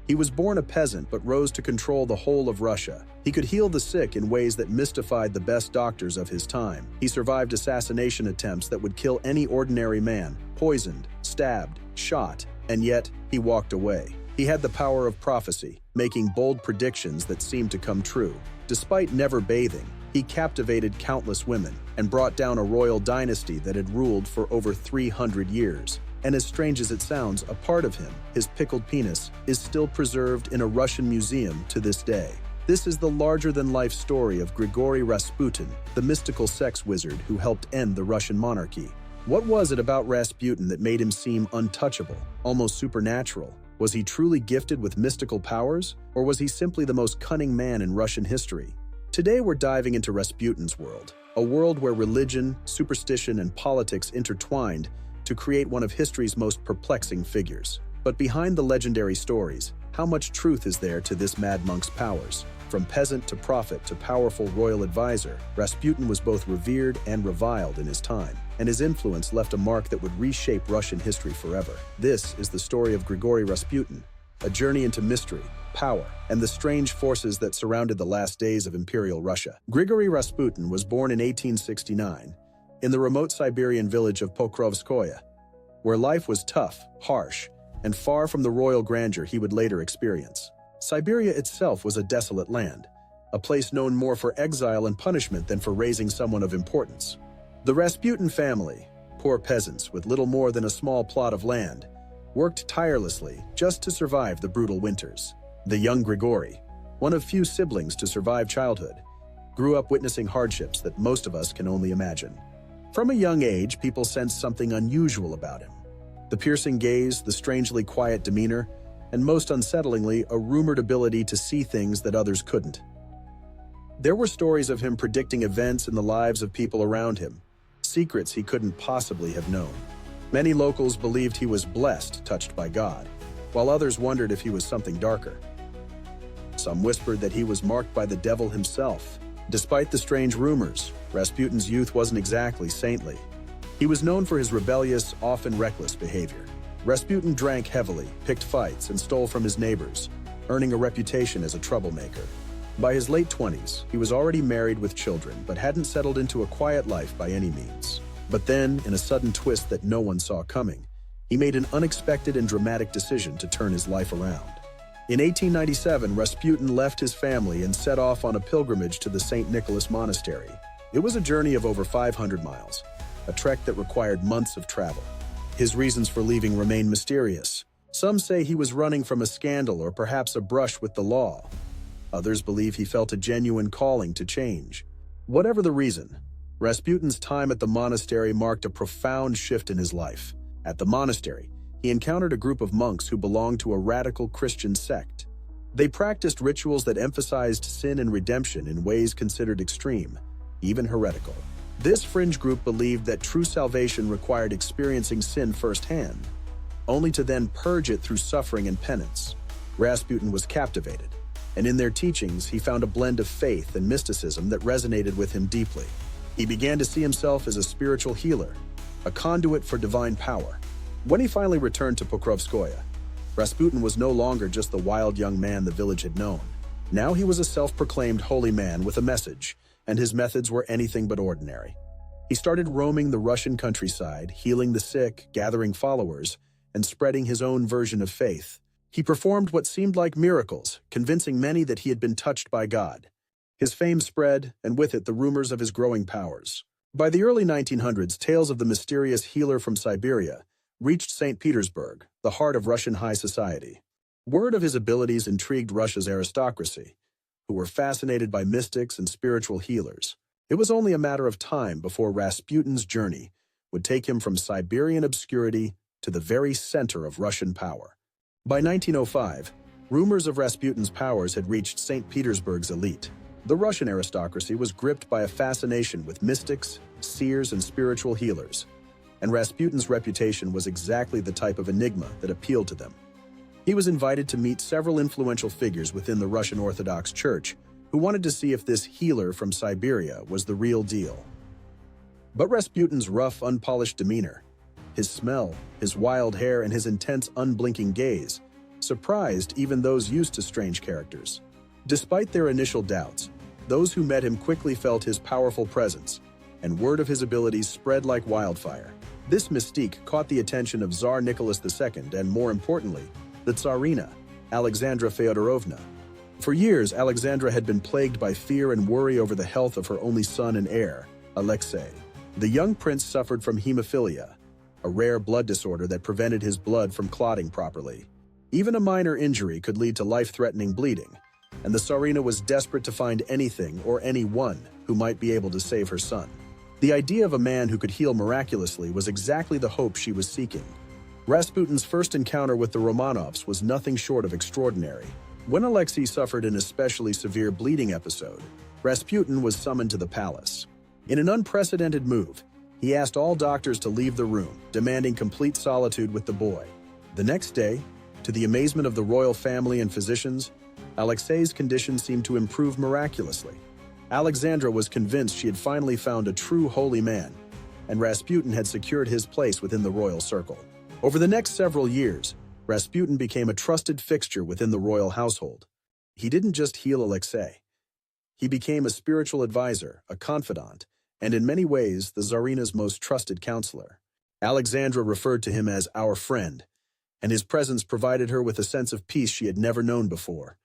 He was born a peasant but rose to control the whole of Russia. He could heal the sick in ways that mystified the best doctors of his time. He survived assassination attempts that would kill any ordinary man, poisoned, stabbed, shot, and yet he walked away. He had the power of prophecy, making bold predictions that seemed to come true. Despite never bathing, he captivated countless women and brought down a royal dynasty that had ruled for over 300 years. And as strange as it sounds, a part of him, his pickled penis, is still preserved in a Russian museum to this day. This is the larger-than-life story of Grigori Rasputin, the mystical sex wizard who helped end the Russian monarchy. What was it about Rasputin that made him seem untouchable, almost supernatural? Was he truly gifted with mystical powers, or was he simply the most cunning man in Russian history? Today we're diving into Rasputin's world, a world where religion, superstition, and politics intertwined to create one of history's most perplexing figures. But behind the legendary stories, how much truth is there to this mad monk's powers? From peasant to prophet to powerful royal advisor, Rasputin was both revered and reviled in his time, and his influence left a mark that would reshape Russian history forever. This is the story of Grigori Rasputin, a journey into mystery, power, and the strange forces that surrounded the last days of Imperial Russia. Grigori Rasputin was born in 1869 in the remote Siberian village of Pokrovskoye, where life was tough, harsh, and far from the royal grandeur he would later experience. Siberia itself was a desolate land, a place known more for exile and punishment than for raising someone of importance. The Rasputin family, poor peasants with little more than a small plot of land, worked tirelessly just to survive the brutal winters. The young Grigori, one of few siblings to survive childhood, grew up witnessing hardships that most of us can only imagine. From a young age, people sensed something unusual about him. The piercing gaze, the strangely quiet demeanor, and most unsettlingly, a rumored ability to see things that others couldn't. There were stories of him predicting events in the lives of people around him, secrets he couldn't possibly have known. Many locals believed he was blessed, touched by God, while others wondered if he was something darker. Some whispered that he was marked by the devil himself. Despite the strange rumors, Rasputin's youth wasn't exactly saintly. He was known for his rebellious, often reckless behavior. Rasputin drank heavily, picked fights, and stole from his neighbors, earning a reputation as a troublemaker. By his late 20s, he was already married with children, but hadn't settled into a quiet life by any means. But then, in a sudden twist that no one saw coming, he made an unexpected and dramatic decision to turn his life around. In 1897, Rasputin left his family and set off on a pilgrimage to the St. Nicholas Monastery. It was a journey of over 500 miles, a trek that required months of travel. His reasons for leaving remain mysterious. Some say he was running from a scandal or perhaps a brush with the law. Others believe he felt a genuine calling to change. Whatever the reason, Rasputin's time at the monastery marked a profound shift in his life. At the monastery, he encountered a group of monks who belonged to a radical Christian sect. They practiced rituals that emphasized sin and redemption in ways considered extreme, even heretical. This fringe group believed that true salvation required experiencing sin firsthand, only to then purge it through suffering and penance. Rasputin was captivated, and in their teachings he found a blend of faith and mysticism that resonated with him deeply. He began to see himself as a spiritual healer, a conduit for divine power. When he finally returned to Pokrovskoye, Rasputin was no longer just the wild young man the village had known. Now he was a self-proclaimed holy man with a message, and his methods were anything but ordinary. He started roaming the Russian countryside, healing the sick, gathering followers, and spreading his own version of faith. He performed what seemed like miracles, convincing many that he had been touched by God. His fame spread, and with it the rumors of his growing powers. By the early 1900s, tales of the mysterious healer from Siberia reached St. Petersburg, the heart of Russian high society. Word of his abilities intrigued Russia's aristocracy, who were fascinated by mystics and spiritual healers. It was only a matter of time before Rasputin's journey would take him from Siberian obscurity to the very center of Russian power. By 1905, rumors of Rasputin's powers had reached St. Petersburg's elite. The Russian aristocracy was gripped by a fascination with mystics, seers, and spiritual healers, and Rasputin's reputation was exactly the type of enigma that appealed to them. He was invited to meet several influential figures within the Russian Orthodox Church who wanted to see if this healer from Siberia was the real deal. But Rasputin's rough, unpolished demeanor, his smell, his wild hair, and his intense, unblinking gaze surprised even those used to strange characters. Despite their initial doubts, those who met him quickly felt his powerful presence, and word of his abilities spread like wildfire. This mystique caught the attention of Tsar Nicholas II and, more importantly, the Tsarina, Alexandra Feodorovna. For years, Alexandra had been plagued by fear and worry over the health of her only son and heir, Alexei. The young prince suffered from hemophilia, a rare blood disorder that prevented his blood from clotting properly. Even a minor injury could lead to life-threatening bleeding, and the Tsarina was desperate to find anything or anyone who might be able to save her son. The idea of a man who could heal miraculously was exactly the hope she was seeking. Rasputin's first encounter with the Romanovs was nothing short of extraordinary. When Alexei suffered an especially severe bleeding episode, Rasputin was summoned to the palace. In an unprecedented move, he asked all doctors to leave the room, demanding complete solitude with the boy. The next day, to the amazement of the royal family and physicians, Alexei's condition seemed to improve miraculously. Alexandra was convinced she had finally found a true holy man, and Rasputin had secured his place within the royal circle. Over the next several years, Rasputin became a trusted fixture within the royal household. He didn't just heal Alexei. He became a spiritual advisor, a confidant, and in many ways, the Tsarina's most trusted counselor. Alexandra referred to him as our friend, and his presence provided her with a sense of peace she had never known before.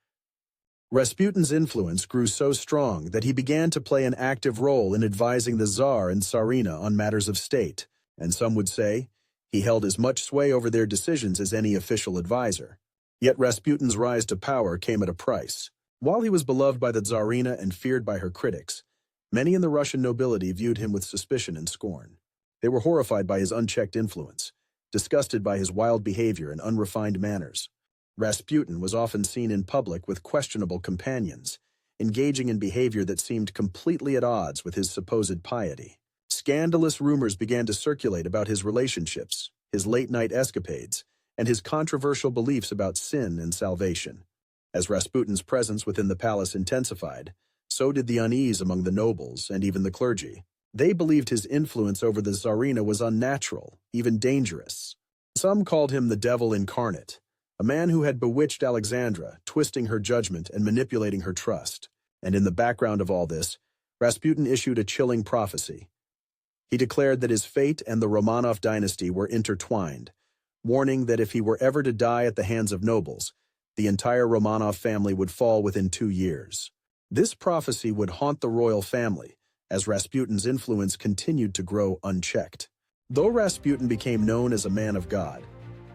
Rasputin's influence grew so strong that he began to play an active role in advising the Tsar and Tsarina on matters of state, and some would say he held as much sway over their decisions as any official advisor. Yet Rasputin's rise to power came at a price. While he was beloved by the Tsarina and feared by her critics, many in the Russian nobility viewed him with suspicion and scorn. They were horrified by his unchecked influence, disgusted by his wild behavior and unrefined manners. Rasputin was often seen in public with questionable companions, engaging in behavior that seemed completely at odds with his supposed piety. Scandalous rumors began to circulate about his relationships, his late-night escapades, and his controversial beliefs about sin and salvation. As Rasputin's presence within the palace intensified, so did the unease among the nobles and even the clergy. They believed his influence over the Tsarina was unnatural, even dangerous. Some called him the devil incarnate, a man who had bewitched Alexandra, twisting her judgment and manipulating her trust. And in the background of all this, Rasputin issued a chilling prophecy. He declared that his fate and the Romanov dynasty were intertwined, warning that if he were ever to die at the hands of nobles, the entire Romanov family would fall within 2 years. This prophecy would haunt the royal family, as Rasputin's influence continued to grow unchecked. Though Rasputin became known as a man of God,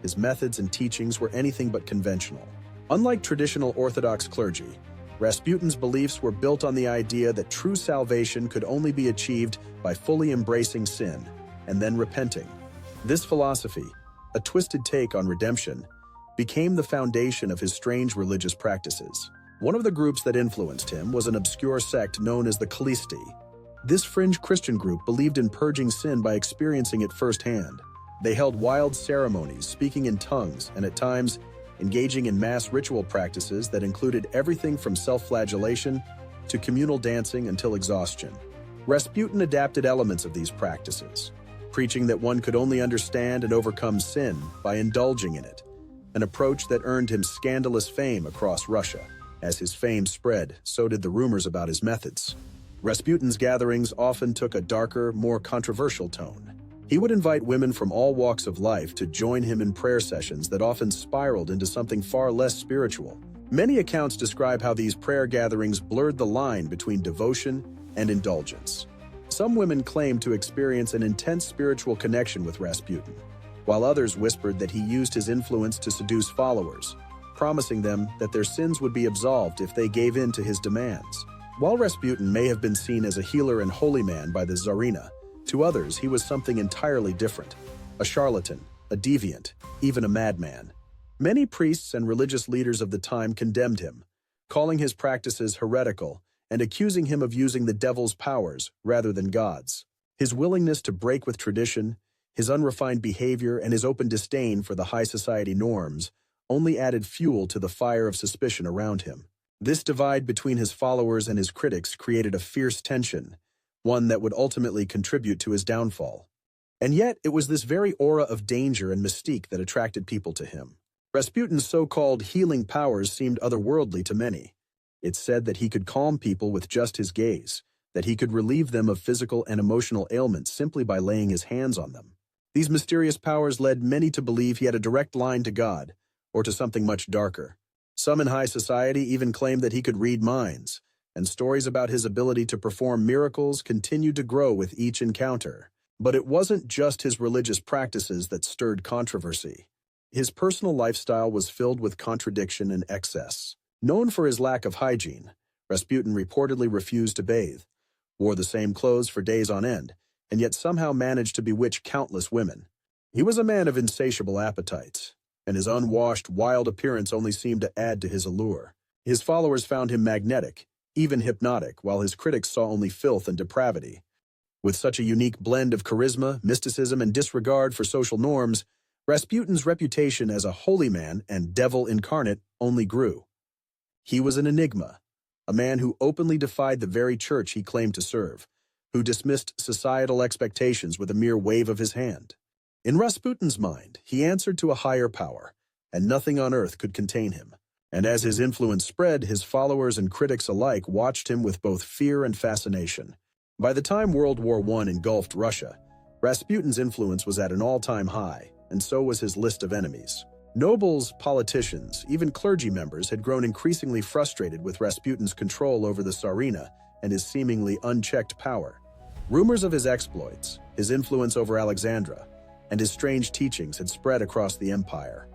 his methods and teachings were anything but conventional. Unlike traditional Orthodox clergy, Rasputin's beliefs were built on the idea that true salvation could only be achieved by fully embracing sin and then repenting. This philosophy, a twisted take on redemption, became the foundation of his strange religious practices. One of the groups that influenced him was an obscure sect known as the Callisti. This fringe Christian group believed in purging sin by experiencing it firsthand. They held wild ceremonies, speaking in tongues, and at times engaging in mass ritual practices that included everything from self-flagellation to communal dancing until exhaustion. Rasputin adapted elements of these practices, preaching that one could only understand and overcome sin by indulging in it, an approach that earned him scandalous fame across Russia. As his fame spread, so did the rumors about his methods. Rasputin's gatherings often took a darker, more controversial tone. He would invite women from all walks of life to join him in prayer sessions that often spiraled into something far less spiritual. Many accounts describe how these prayer gatherings blurred the line between devotion and indulgence. Some women claimed to experience an intense spiritual connection with Rasputin, while others whispered that he used his influence to seduce followers, promising them that their sins would be absolved if they gave in to his demands. While Rasputin may have been seen as a healer and holy man by the Tsarina, to others he was something entirely different, a charlatan, a deviant, even a madman. Many priests and religious leaders of the time condemned him, calling his practices heretical and accusing him of using the devil's powers rather than God's. His willingness to break with tradition, his unrefined behavior, and his open disdain for the high society norms only added fuel to the fire of suspicion around him. This divide between his followers and his critics created a fierce tension, one that would ultimately contribute to his downfall. And yet, it was this very aura of danger and mystique that attracted people to him. Rasputin's so-called healing powers seemed otherworldly to many. It's said that he could calm people with just his gaze, that he could relieve them of physical and emotional ailments simply by laying his hands on them. These mysterious powers led many to believe he had a direct line to God, or to something much darker. Some in high society even claimed that he could read minds, and stories about his ability to perform miracles continued to grow with each encounter. But it wasn't just his religious practices that stirred controversy. His personal lifestyle was filled with contradiction and excess. Known for his lack of hygiene, Rasputin reportedly refused to bathe, wore the same clothes for days on end, and yet somehow managed to bewitch countless women. He was a man of insatiable appetites, and his unwashed, wild appearance only seemed to add to his allure. His followers found him magnetic, even hypnotic, while his critics saw only filth and depravity. With such a unique blend of charisma, mysticism, and disregard for social norms, Rasputin's reputation as a holy man and devil incarnate only grew. He was an enigma, a man who openly defied the very church he claimed to serve, who dismissed societal expectations with a mere wave of his hand. In Rasputin's mind, he answered to a higher power, and nothing on earth could contain him. And as his influence spread, his followers and critics alike watched him with both fear and fascination. By the time World War I engulfed Russia, Rasputin's influence was at an all-time high, and so was his list of enemies. Nobles, politicians, even clergy members had grown increasingly frustrated with Rasputin's control over the Tsarina and his seemingly unchecked power. Rumors of his exploits, his influence over Alexandria, and his strange teachings had spread across the empire,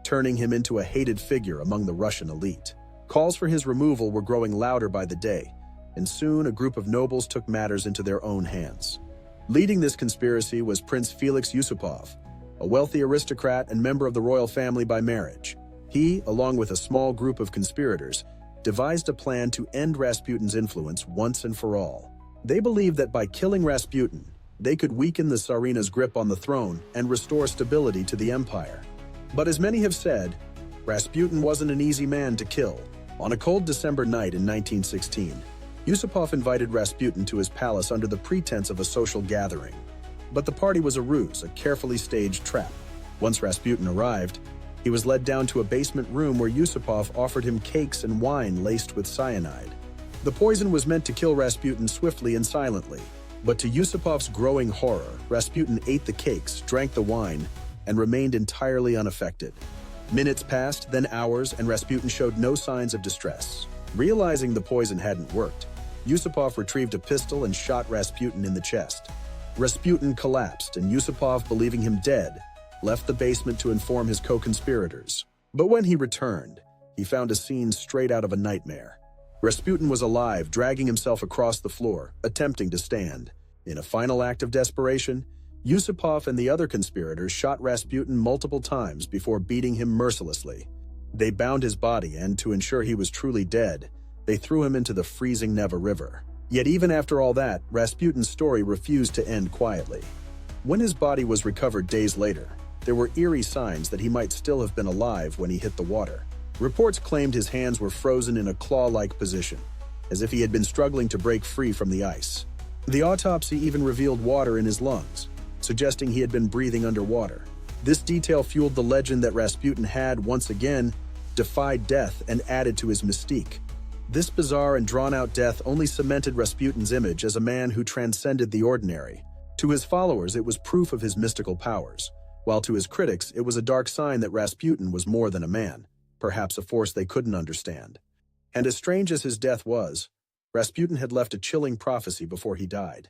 turning him into a hated figure among the Russian elite. Calls for his removal were growing louder by the day, and soon a group of nobles took matters into their own hands. Leading this conspiracy was Prince Felix Yusupov, a wealthy aristocrat and member of the royal family by marriage. He, along with a small group of conspirators, devised a plan to end Rasputin's influence once and for all. They believed that by killing Rasputin, they could weaken the Tsarina's grip on the throne and restore stability to the empire. But as many have said, Rasputin wasn't an easy man to kill. On a cold December night in 1916, Yusupov invited Rasputin to his palace under the pretense of a social gathering. But the party was a ruse, a carefully staged trap. Once Rasputin arrived, he was led down to a basement room where Yusupov offered him cakes and wine laced with cyanide. The poison was meant to kill Rasputin swiftly and silently, but to Yusupov's growing horror, Rasputin ate the cakes, drank the wine, and remained entirely unaffected. Minutes passed, then hours, and Rasputin showed no signs of distress. Realizing the poison hadn't worked, Yusupov retrieved a pistol and shot Rasputin in the chest. Rasputin collapsed, and Yusupov, believing him dead, left the basement to inform his co-conspirators. But when he returned, he found a scene straight out of a nightmare. Rasputin was alive, dragging himself across the floor, attempting to stand. In a final act of desperation, Yusupov and the other conspirators shot Rasputin multiple times before beating him mercilessly. They bound his body, and to ensure he was truly dead, they threw him into the freezing Neva River. Yet even after all that, Rasputin's story refused to end quietly. When his body was recovered days later, there were eerie signs that he might still have been alive when he hit the water. Reports claimed his hands were frozen in a claw-like position, as if he had been struggling to break free from the ice. The autopsy even revealed water in his lungs, suggesting he had been breathing underwater. This detail fueled the legend that Rasputin had, once again, defied death and added to his mystique. This bizarre and drawn-out death only cemented Rasputin's image as a man who transcended the ordinary. To his followers, it was proof of his mystical powers, while to his critics, it was a dark sign that Rasputin was more than a man, perhaps a force they couldn't understand. And as strange as his death was, Rasputin had left a chilling prophecy before he died.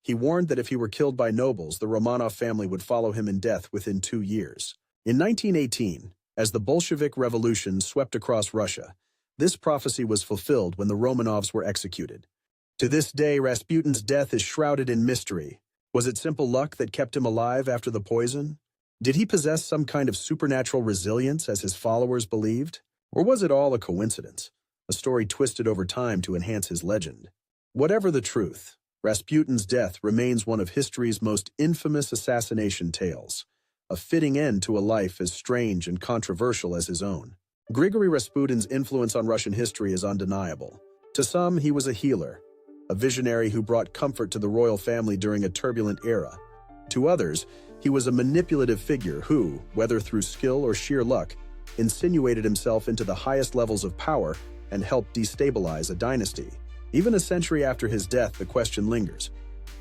He warned that if he were killed by nobles, the Romanov family would follow him in death within 2 years. In 1918, as the Bolshevik Revolution swept across Russia, this prophecy was fulfilled when the Romanovs were executed. To this day, Rasputin's death is shrouded in mystery. Was it simple luck that kept him alive after the poison? Did he possess some kind of supernatural resilience, as his followers believed? Or was it all a coincidence, a story twisted over time to enhance his legend? Whatever the truth, Rasputin's death remains one of history's most infamous assassination tales, a fitting end to a life as strange and controversial as his own. Grigori Rasputin's influence on Russian history is undeniable. To some, he was a healer, a visionary who brought comfort to the royal family during a turbulent era. To others, He was a manipulative figure who, whether through skill or sheer luck, insinuated himself into the highest levels of power and helped destabilize a dynasty. Even a century after his death, the question lingers.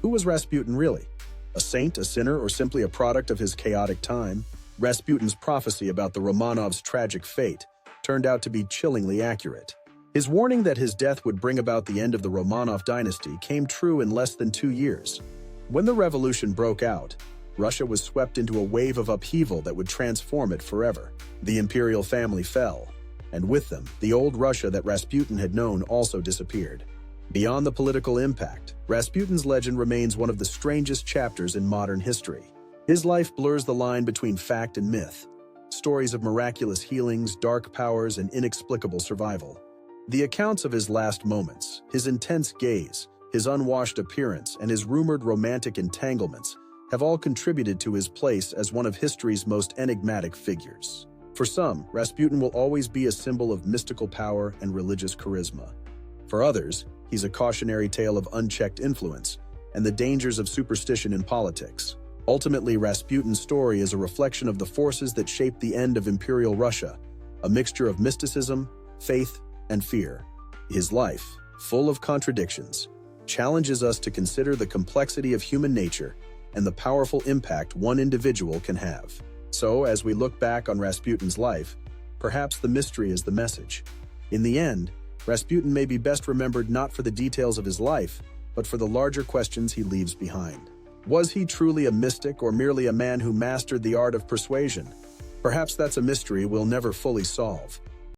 Who was Rasputin really? A saint, a sinner, or simply a product of his chaotic time? Rasputin's prophecy about the Romanovs' tragic fate turned out to be chillingly accurate. His warning that his death would bring about the end of the Romanov dynasty came true in less than 2 years. When the revolution broke out, Russia was swept into a wave of upheaval that would transform it forever. The imperial family fell, and with them, the old Russia that Rasputin had known also disappeared. Beyond the political impact, Rasputin's legend remains one of the strangest chapters in modern history. His life blurs the line between fact and myth. Stories of miraculous healings, dark powers, and inexplicable survival. The accounts of his last moments, his intense gaze, his unwashed appearance, and his rumored romantic entanglements have all contributed to his place as one of history's most enigmatic figures. For some, Rasputin will always be a symbol of mystical power and religious charisma. For others, he's a cautionary tale of unchecked influence and the dangers of superstition in politics. Ultimately, Rasputin's story is a reflection of the forces that shaped the end of Imperial Russia, a mixture of mysticism, faith, and fear. His life, full of contradictions, challenges us to consider the complexity of human nature and the powerful impact one individual can have. So, as we look back on Rasputin's life, perhaps the mystery is the message. In the end, Rasputin may be best remembered not for the details of his life, but for the larger questions he leaves behind. Was he truly a mystic or merely a man who mastered the art of persuasion? Perhaps that's a mystery we'll never fully solve.